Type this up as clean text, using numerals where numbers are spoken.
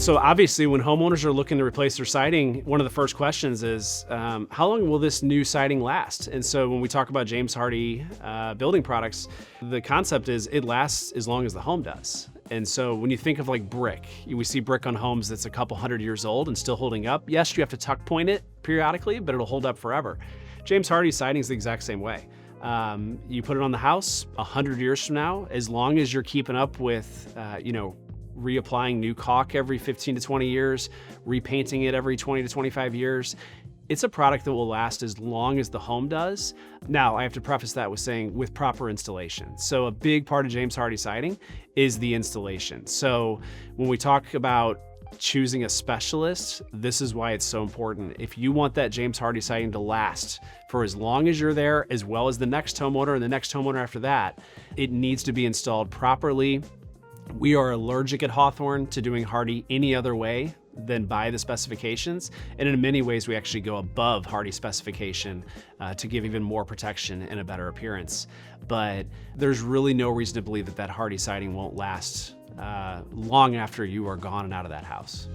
So obviously when homeowners are looking to replace their siding, one of the first questions is, how long will this new siding last? And so when we talk about James Hardie building products, the concept is it lasts as long as the home does. And so when you think of like brick, we see brick on homes that's a couple hundred years old and still holding up. Yes, you have to tuck point it periodically, but it'll hold up forever. James Hardie siding is the exact same way. You put it on the house 100 years from now, as long as you're keeping up with, reapplying new caulk every 15 to 20 years, repainting it every 20 to 25 years. It's a product that will last as long as the home does. Now, I have to preface that with saying with proper installation. So a big part of James Hardie siding is the installation. So when we talk about choosing a specialist, this is why it's so important. If you want that James Hardie siding to last for as long as you're there, as well as the next homeowner and the next homeowner after that, it needs to be installed properly. We are allergic at Hawthorn to doing Hardie any other way than by the specifications. And in many ways, we actually go above Hardie specification to give even more protection and a better appearance. But there's really no reason to believe that Hardie siding won't last long after you are gone and out of that house.